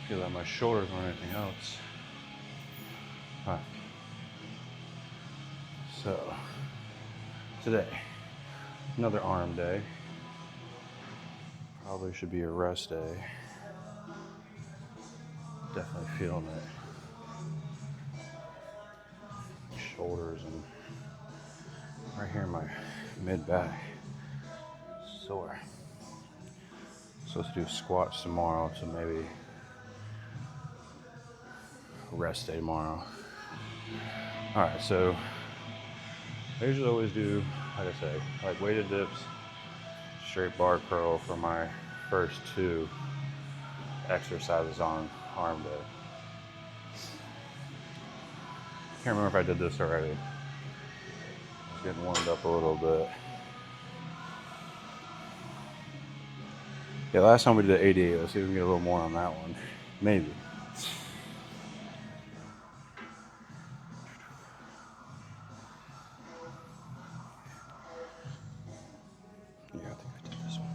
feel like my shoulders or anything else. Alright. So, today, another arm day. Probably should be a rest day. Definitely feeling it. Shoulders and right here in my mid back. Sore. Supposed to do squats tomorrow, so maybe rest day tomorrow. Alright, so I usually always do, like I say, like weighted dips, straight bar curl for my first 2 exercises on arm day. Can't remember if I did this already. Just getting warmed up a little bit. Yeah, last time we did 88. Let's see if we can get a little more on that one. Maybe. Yeah, I think I did this one.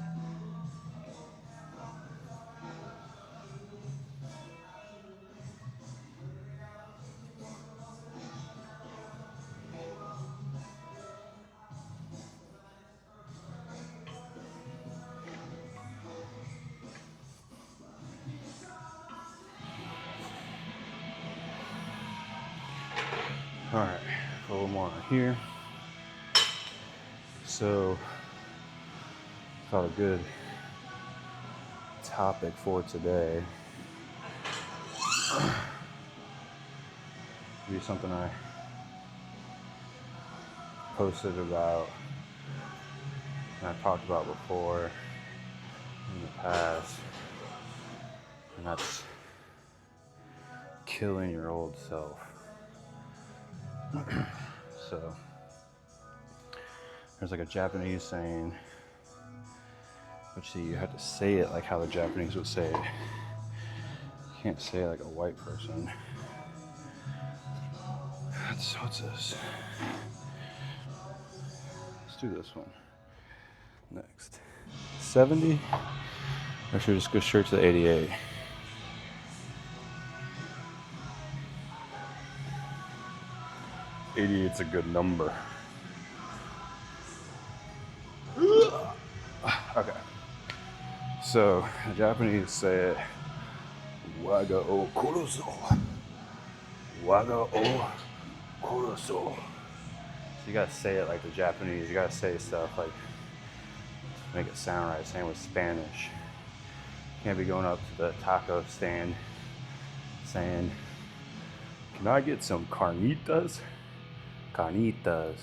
All right, a little more on here. So, thought a good topic for today be something I posted about and I've talked about before in the past, and that's killing your old self. So there's like a Japanese saying, but see, you have to say it like how the Japanese would say it. You can't say it like a white person. What's this? Let's do this one next. 70? Or should we just go straight to the 88? '88's a good number. Okay. So the Japanese say it, Waga o Korosu. Waga o Korosu. So you gotta say it like the Japanese. You gotta say stuff like, make it sound right. Same with Spanish. You can't be going up to the taco stand saying, "Can I get some carnitas? Carnitas.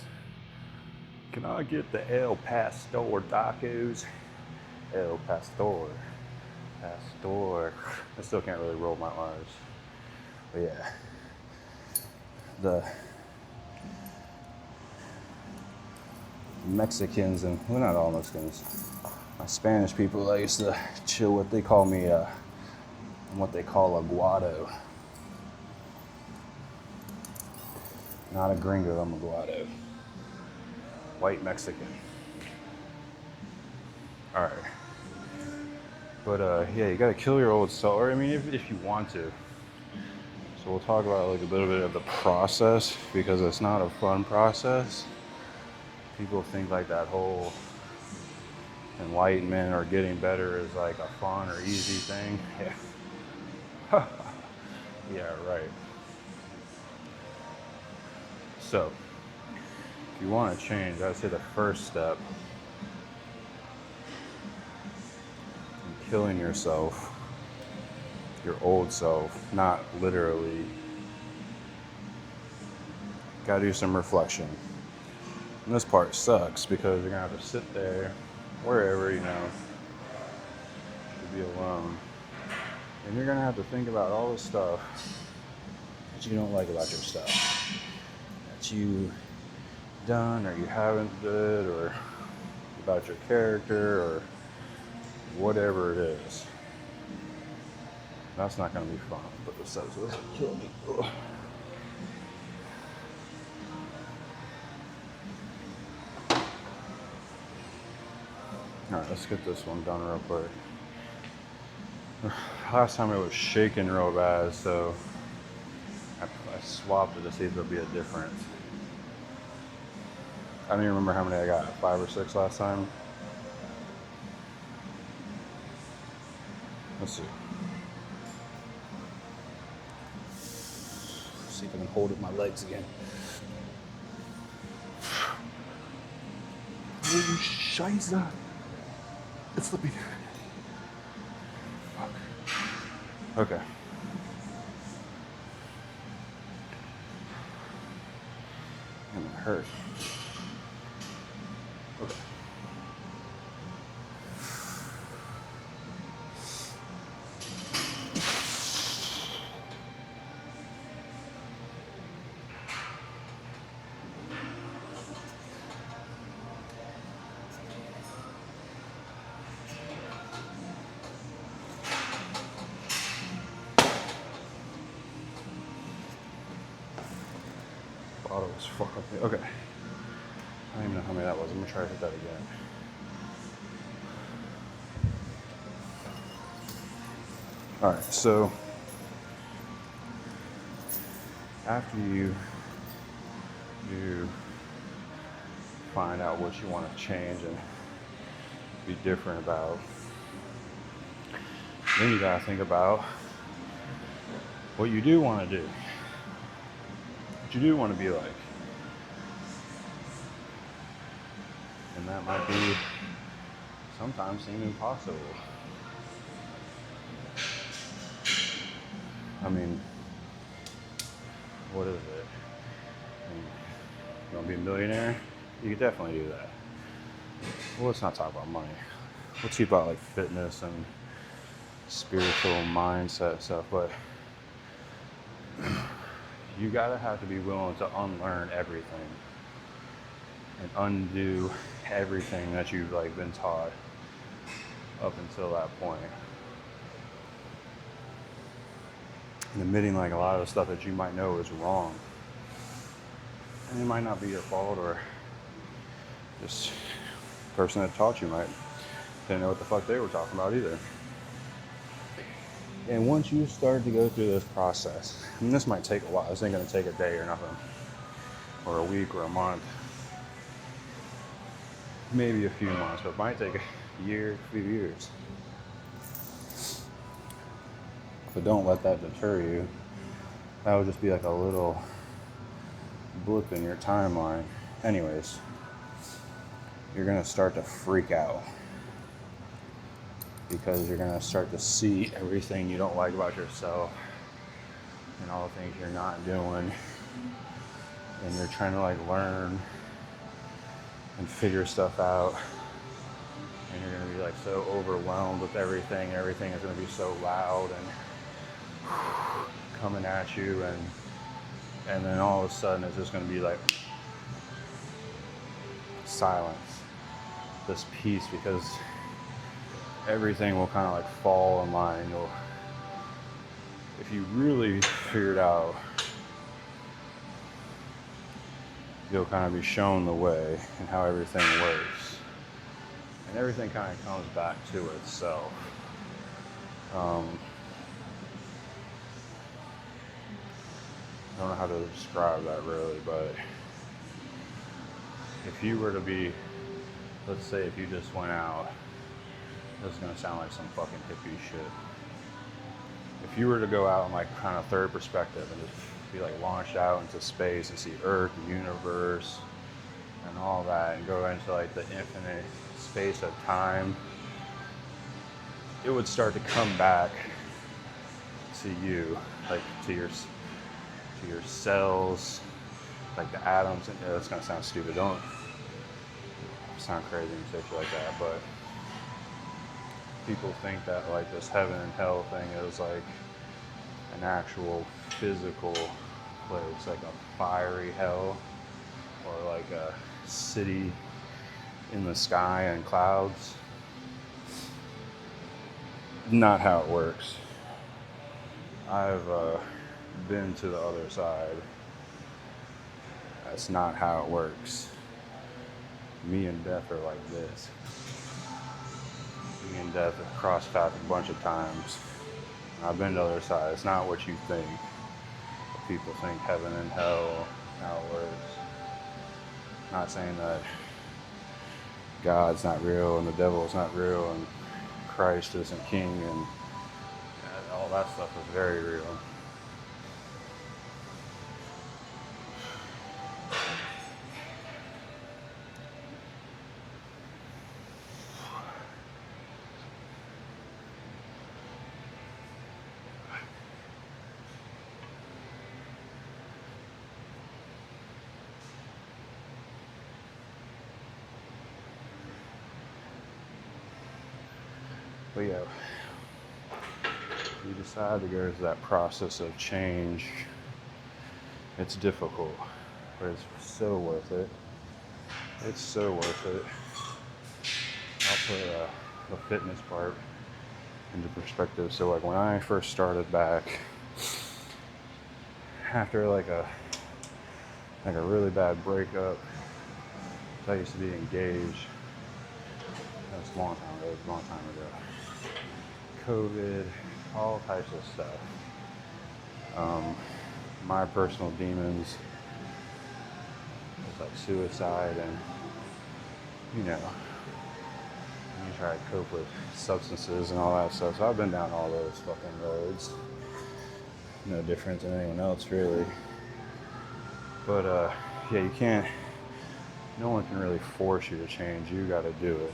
Can I get the El Pastor tacos? El Pastor. Pastor." I still can't really roll my R's. But yeah. The Mexicans, and well, not all Mexicans, my Spanish people, I used to chill what they call me, what they call a guado. Not a gringo, I'm a guado. White Mexican. All right. But yeah, you gotta kill your old self, or I mean, if you want to. So we'll talk about like a little bit of the process, because it's not a fun process. People think like that whole enlightenment or getting better is like a fun or easy thing. Yeah. Yeah, right. So, if you want to change, I'd say the first step in killing yourself, your old self, not literally, gotta do some reflection. And this part sucks because you're gonna have to sit there, wherever, you know, should be alone. And you're gonna have to think about all the stuff that you don't like about your stuff, that you done or you haven't did, or about your character, or whatever it is. That's not gonna be fun, but this says this will kill me. Ugh. All right, let's get this one done real quick. Last time it was shaking real bad, so I swapped it to see if there'll be a difference. I don't even remember how many I got, 5 or 6 last time. Let's see. See if I can hold up my legs again. Oh, Scheiße. It's slipping. Fuck. Okay. And it hurt. Okay. Bottle was fuck up here. Okay. I don't even know how many that was. I'm gonna try to hit that again. Alright, so after you find out what you want to change and be different about, then you gotta think about what you do want to do. What you do want to be like. And that might be sometimes seem impossible. I mean, what is it? I mean, you want to be a millionaire? You could definitely do that. Well, let's not talk about money. Let's keep about like fitness and spiritual mindset stuff, but you gotta have to be willing to unlearn everything and undo everything that you've like been taught up until that point. And admitting like a lot of the stuff that you might know is wrong. And it might not be your fault, or just the person that taught you might didn't know what the fuck they were talking about either. And once you start to go through this process, and this might take a while, this ain't gonna take a day or nothing, or a week or a month, maybe a few months, but it might take a year, a few years. But don't let that deter you. That would just be like a little blip in your timeline. Anyways, you're gonna start to freak out because you're gonna start to see everything you don't like about yourself and all the things you're not doing, and you're trying to like learn and figure stuff out, and you're gonna be like so overwhelmed with everything. Everything is gonna be so loud and coming at you, and then all of a sudden it's just going to be like silence, this peace, because everything will kind of like fall in line. If you really figured out, you'll kind of be shown the way and how everything works, and everything kind of comes back to itself. I don't know how to describe that really, but if you were to be, let's say if you just went out, this is going to sound like some fucking hippie shit. If you were to go out in like kind of third perspective and just be like launched out into space and see Earth, the universe, and all that, and go into like the infinite space of time, it would start to come back to you, like to your cells, like the atoms. And that's gonna sound stupid. Don't sound crazy and say shit like that. But people think that like this heaven and hell thing is like an actual physical place, like a fiery hell, or like a city in the sky and clouds. Not how it works. I've been to the other side. That's not how it works. Me and death are like this. Me and death have crossed paths a bunch of times. I've been to the other side. It's not what you think. People think heaven and hell, how it works. Not saying that God's not real and the devil is not real and Christ isn't king and all that stuff is very real. But yeah, you decide to go through that process of change. It's difficult, but it's so worth it. It's so worth it. I'll put the fitness part into perspective. So like when I first started back, after like a really bad breakup, I used to be engaged. That was a long time ago. It was a long time ago. COVID, all types of stuff. My personal demons was like suicide, and you try to cope with substances and all that stuff. So I've been down all those fucking roads. No different than anyone else, really. But yeah, you can't. No one can really force you to change. You got to do it.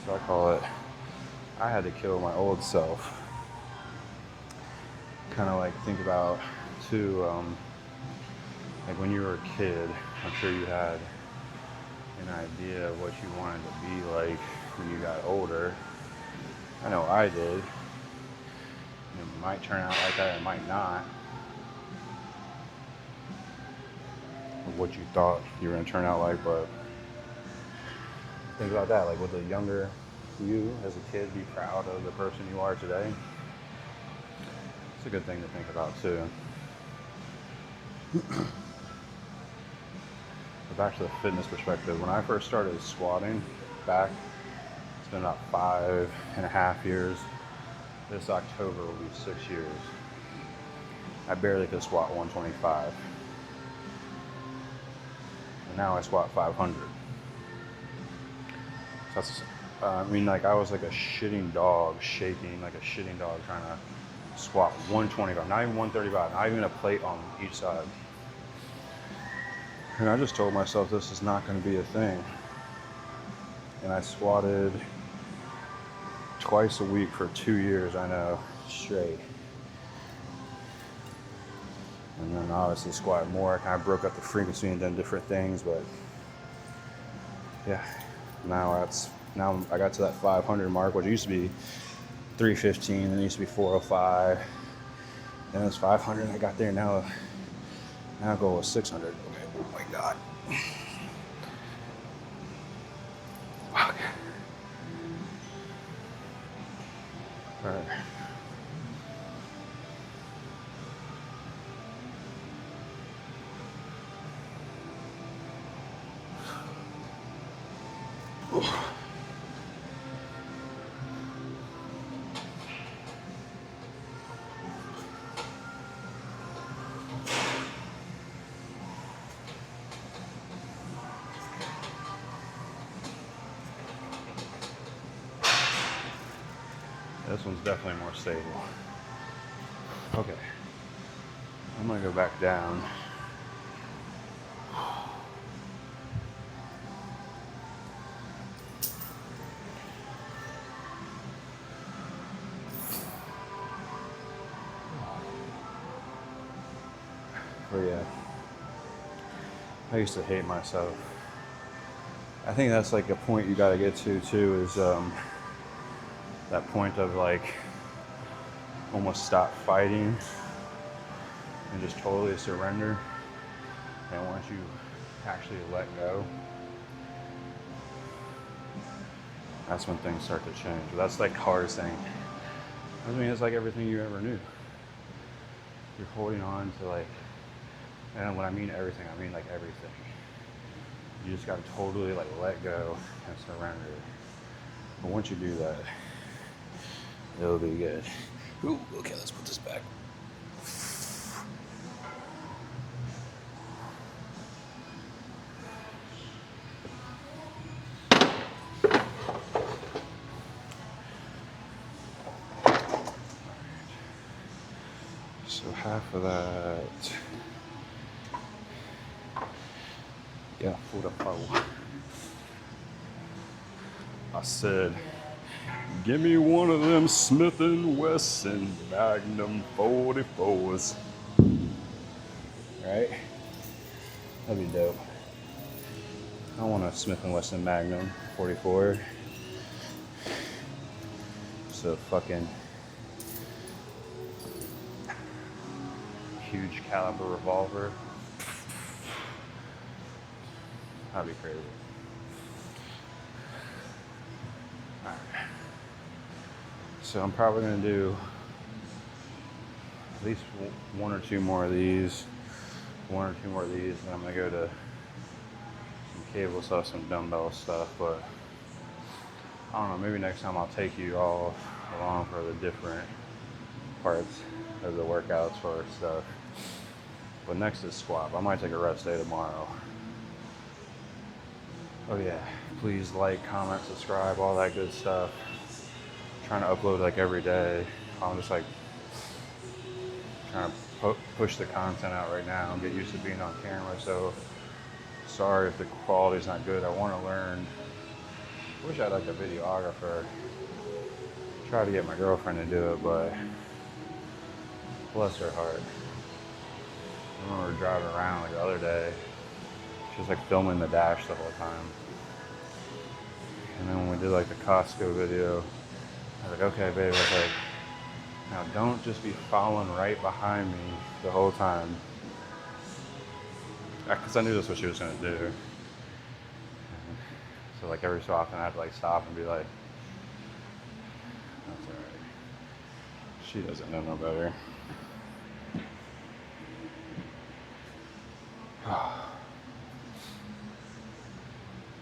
So I call it. I had to kill my old self. Kind of like think about too, like when you were a kid, I'm sure you had an idea of what you wanted to be like when you got older. I know I did. It might turn out like that, it might not. What you thought you were going to turn out like, but think about that. Like, would the younger you as a kid be proud of the person you are today? It's a good thing to think about too. But back to the fitness perspective, when I first started squatting back, it's been about 5.5 years. This October will be 6 years. I barely could squat 125. And now I squat 500. So that's, I was like a shitting dog, shaking like a shitting dog trying to squat 125, not even 135, not even a plate on each side. And I just told myself this is not going to be a thing. And I squatted twice a week for 2 years, I know, straight. And then obviously squat more. I kind of broke up the frequency and done different things, but yeah, now I got to that 500 mark, which used to be 315, and it used to be 405. Then it was 500, I got there. Now goal was 600. Okay, oh my God. Fuck. All right. This one's definitely more stable. Okay. I'm gonna go back down. But yeah, I used to hate myself. I think that's like a point you gotta get to too, is that point of like almost stop fighting and just totally surrender. And once you actually let go, that's when things start to change. But that's like the hardest thing. I mean, it's like everything you ever knew. You're holding on to like, and when I mean everything, I mean like everything. You just gotta totally like let go and surrender. But once you do that, It'll be good. Ooh, okay, let's put this back. So half of that. Yeah, 45. I said, give me one of them Smith & Wesson Magnum 44s. Right? That'd be dope. I want a Smith & Wesson Magnum 44. It's a fucking huge caliber revolver. That'd be crazy. Alright. So I'm probably gonna do at least one or two more of these. And I'm gonna go to some cable stuff, some dumbbell stuff, but I don't know, maybe next time I'll take you all along for the different parts of the workouts for stuff. But next is squat. I might take a rest day tomorrow. Oh yeah, please like, comment, subscribe, all that good stuff. I'm trying to upload like every day. I'm just like trying to push the content out right now and get used to being on camera. So sorry if the quality's not good. I want to learn. I wish I had like a videographer. Try to get my girlfriend to do it, but bless her heart. I remember driving around like the other day. She was like filming the dash the whole time. And then when we did like the Costco video, I was like, okay, babe, I was like, now don't just be following right behind me the whole time. Because I knew that's what she was going to do. So like every so often I had to like stop and be like, that's alright. She doesn't know no better.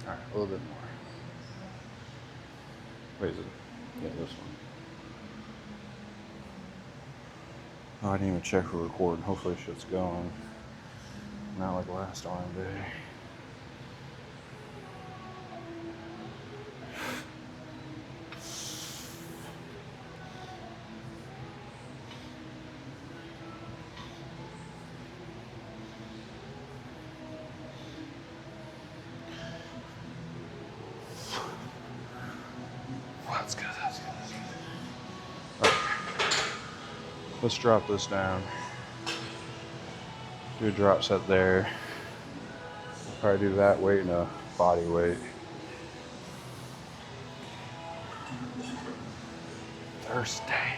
Alright, a little bit more. Wait, is it? Yeah, this one. Oh, I didn't even check for recording. Hopefully shit's going. Not like last arm day. That's good, that's good, that's good. Alright. Let's drop this down. Do a drop set there. Probably do that weight and a body weight. Thursday.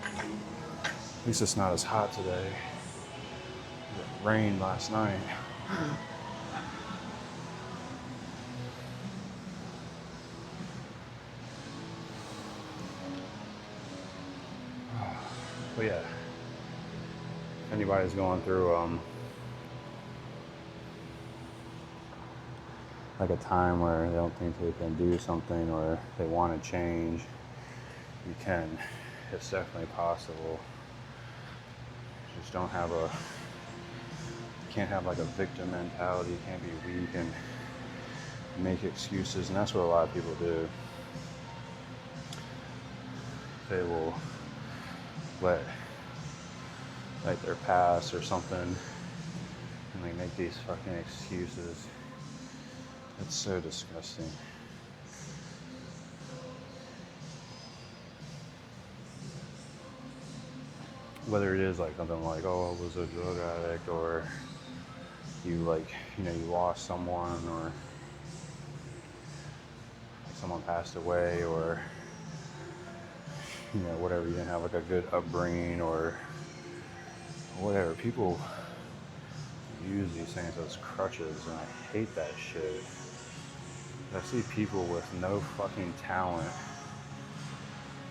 At least it's not as hot today. It rained last night. But yeah, if anybody's going through like a time where they don't think they can do something or they want to change, you can. It's definitely possible. Just don't have you can't have like a victim mentality. You can't be weak and make excuses, and that's what a lot of people do. They will let like their past or something and they make these fucking excuses. It's so disgusting. Whether it is like something like, oh, I was a drug addict, or you you lost someone, or someone passed away, or whatever, you didn't have like a good upbringing or whatever. People use these things as crutches, and I hate that shit. I see people with no fucking talent,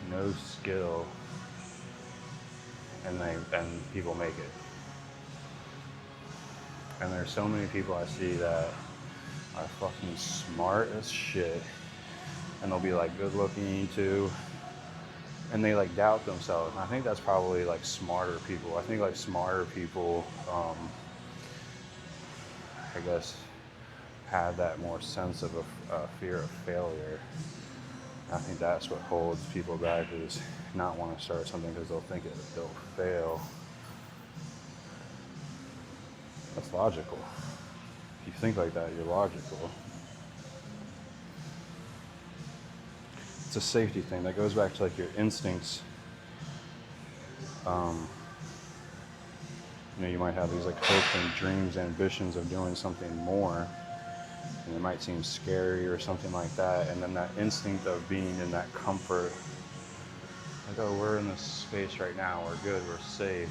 no skill, and people make it. And there's so many people I see that are fucking smart as shit, and they'll be like good looking too, and they like doubt themselves. And I think that's probably like smarter people. I think like smarter people, I guess, have that more sense of a fear of failure. And I think that's what holds people back, is not want to start something because they'll think they'll fail. That's logical. If you think like that, you're logical. It's a safety thing. That goes back to like your instincts. You might have these like hopes and dreams, ambitions of doing something more, and it might seem scary or something like that. And then that instinct of being in that comfort, like, oh, we're in this space right now, we're good, we're safe.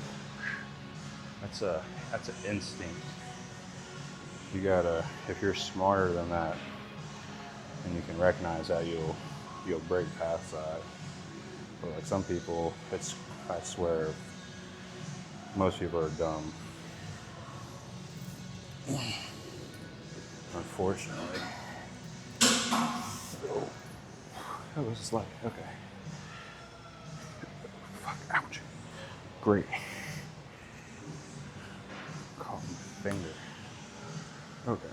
That's an instinct. You gotta, if you're smarter than that, and you can recognize that, you'll break past that. But like some people, I swear, most people are dumb. Unfortunately. Oh, that was just like, okay. Fuck, ouch. Great. Caught my finger. Okay.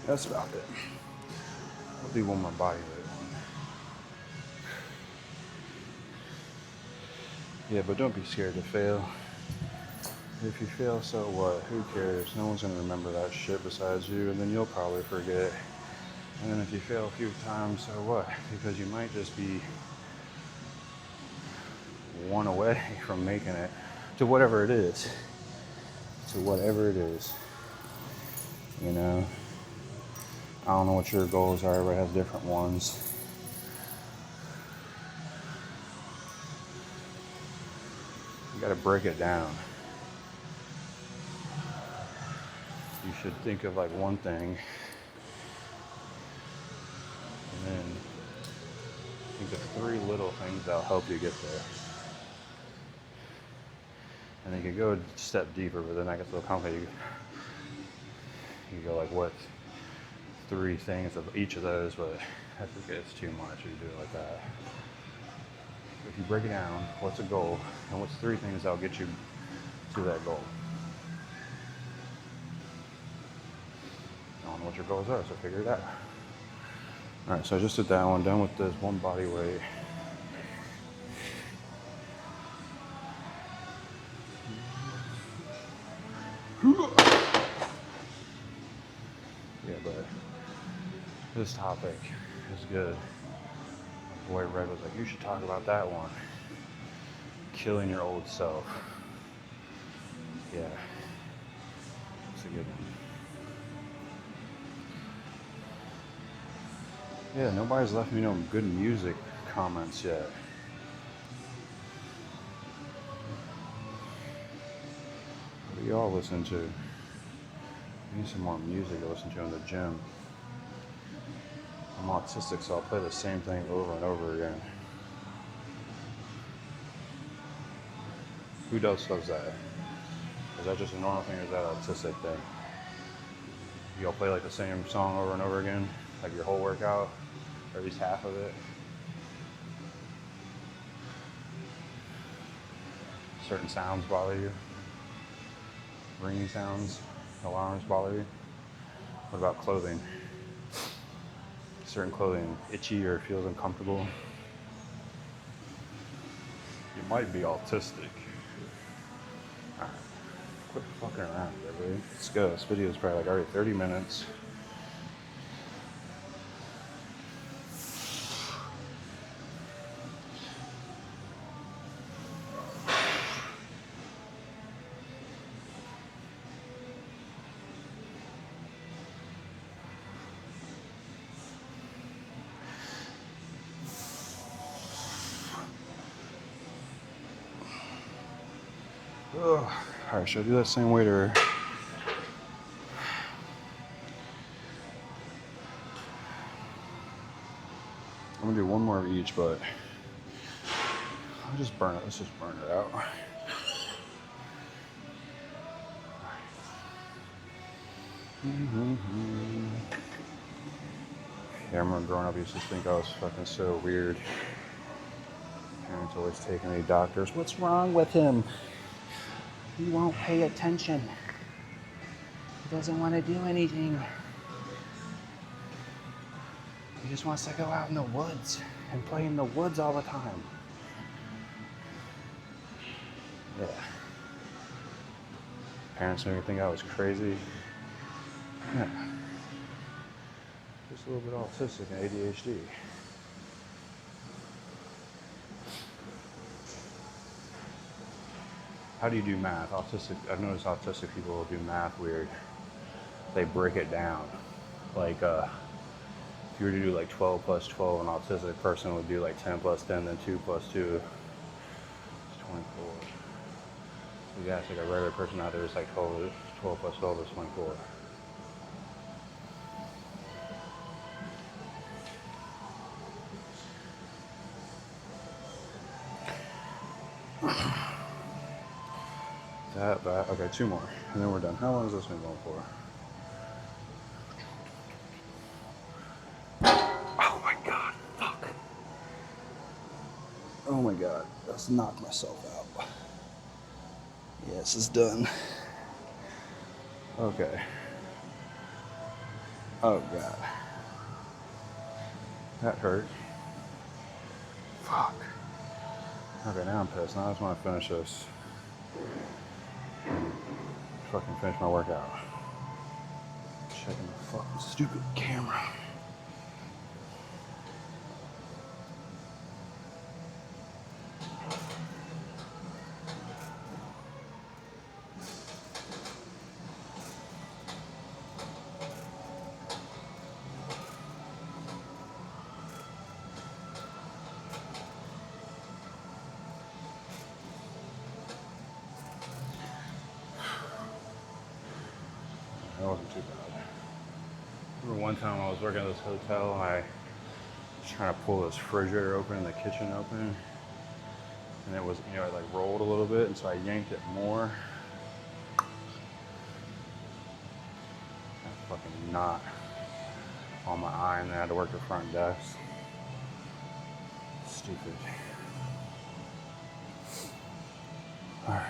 That's about it. I'll do one more body weight one. Yeah, but don't be scared to fail. If you fail, so what? Who cares? No one's gonna remember that shit besides you, and then you'll probably forget. And then if you fail a few times, so what? Because you might just be one away from making it to whatever it is. To whatever it is. You know? I don't know what your goals are, everybody has different ones. You gotta break it down. You should think of like one thing, and then think of 3 little things that'll help you get there. And then you can go a step deeper, but then that gets a little complicated. You go like, what 3 things of each of those, but I think it's too much if you do it like that. If you break it down, what's a goal, and what's 3 things that'll get you to that goal? I don't know what your goals are, so figure it out. Alright, so I just did that one, done with this one body weight. Yeah, but this topic is good. Boy Red was like, you should talk about that one. Killing your old self. Yeah. It's a good one. Yeah, nobody's left me no good music comments yet. What do y'all listen to? I need some more music to listen to in the gym. I'm autistic, so I'll play the same thing over and over again. Who does that? Is that just a normal thing, or is that an autistic thing? Y'all play like the same song over and over again? Like your whole workout? Or at least half of it? Certain sounds bother you? Ringing sounds? Alarms bother you? What about clothing? Certain clothing itchy or feels uncomfortable? You might be autistic. Alright, quit fucking around, everybody. Let's go. This video is probably like already 30 minutes. Ugh. All right, should I do that same weight or? I'm gonna do one more of each, but I'll just burn it. Let's just burn it out. Yeah, I remember growing up, I used to think I was fucking so weird. Parents always taking me to doctors. What's wrong with him? He won't pay attention. He doesn't want to do anything. He just wants to go out in the woods and play in the woods all the time. Yeah. Parents made me think I was crazy. Yeah. Just a little bit autistic and ADHD. How do you do math? I've noticed autistic people do math weird. They break it down. Like, if you were to do like 12 plus 12, an autistic person would do like 10 plus 10, then 2 plus 2 is 24. So yeah, it's like a regular person out there is like 12 plus 12 is 24. That, okay, 2 more, and then we're done. How long has this been going for? Oh my god, fuck. Oh my god, let's knock myself out. Yeah, this is done. Okay. Oh god. That hurt. Fuck. Okay, now I'm pissed. Now I just want to finish this. Fucking finish my workout. Checking the fucking stupid camera. That wasn't too bad. I remember one time I was working at this hotel and I was trying to pull this refrigerator open and the kitchen open. And it was, it like rolled a little bit, and so I yanked it more. That fucking knot on my eye, and then I had to work the front desk. Stupid. Alright.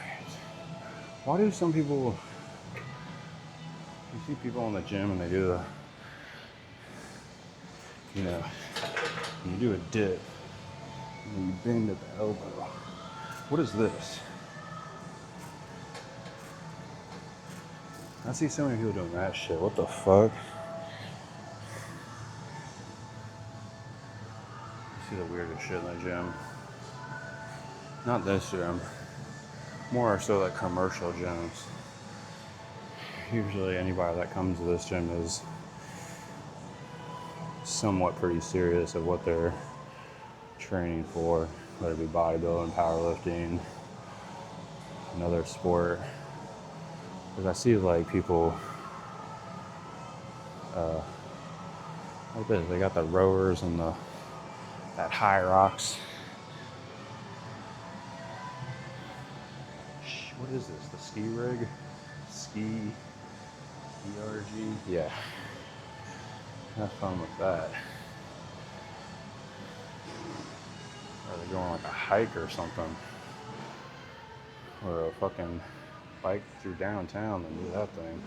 Why do some people, you see people in the gym and they do the, you do a dip, and you bend at the elbow. What is this? I see so many people doing that shit. What the fuck? I see the weirdest shit in the gym. Not this gym. More so like commercial gyms. Usually anybody that comes to this gym is somewhat pretty serious of what they're training for, whether it be bodybuilding, powerlifting, another sport. Because I see like people like this. They got the rowers and that high rocks. What is this? The ski rig? Ski ERG? Yeah. Have fun with that. Or they're going like a hike or something. Or a fucking bike through downtown and do that thing.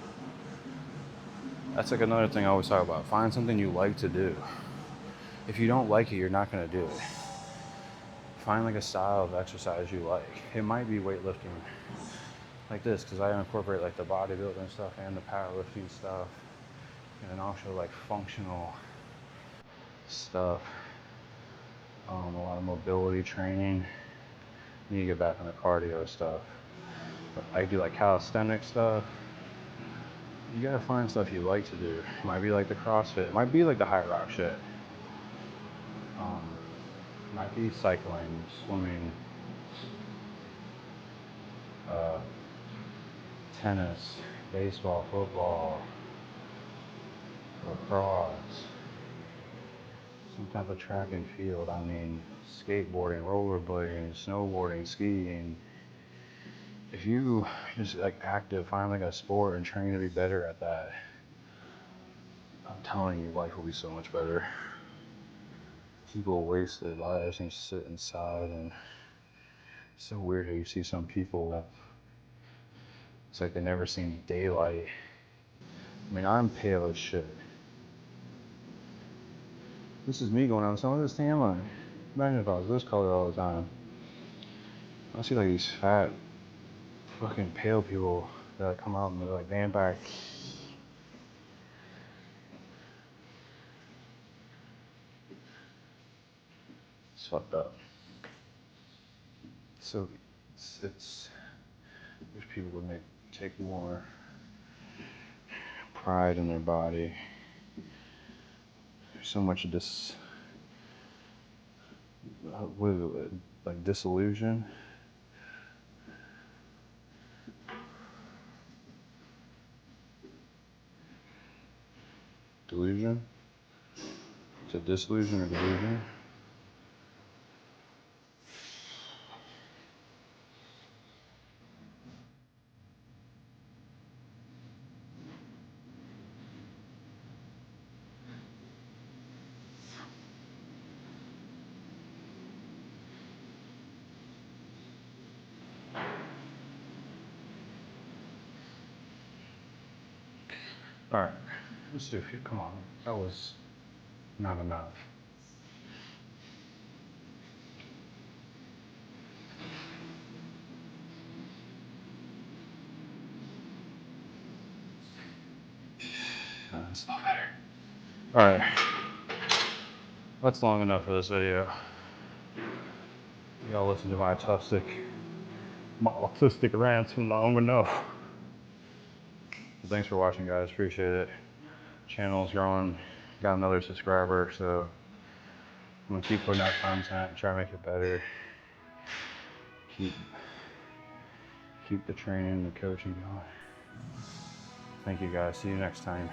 That's like another thing I always talk about. Find something you like to do. If you don't like it, you're not going to do it. Find like a style of exercise you like. It might be weightlifting like this, because I incorporate like the bodybuilding stuff and the powerlifting stuff. And then also like functional stuff. A lot of mobility training. I need to get back on the cardio stuff. But I do like calisthenic stuff. You gotta find stuff you like to do. It might be like the CrossFit. It might be like the high rock shit. Might be cycling, swimming. tennis, baseball, football, lacrosse, some type of track and field. I mean, skateboarding, rollerblading, snowboarding, skiing. If you just like active, find like a sport and train to be better at that, I'm telling you, life will be so much better. People waste their lives and sit inside, and it's so weird how you see some people, it's like they never seen daylight. I mean, I'm pale as shit. This is me going out some of this tan line. Imagine if I was this color all the time. I see like these fat, fucking pale people that come out and they're like vampire. It's fucked up. So it's wish people would take more pride in their body. There's so much of this, what is it, like disillusion. Delusion? Is it disillusion or delusion? Alright, let's do it. Come on. That was not enough. That's not better. Alright. That's long enough for this video. Y'all listen to my autistic rants long enough. Thanks for watching, guys. Appreciate it. Channel's growing. Got another subscriber, so I'm gonna keep putting out content, try to make it better. Keep the training, the coaching going. Thank you, guys. See you next time.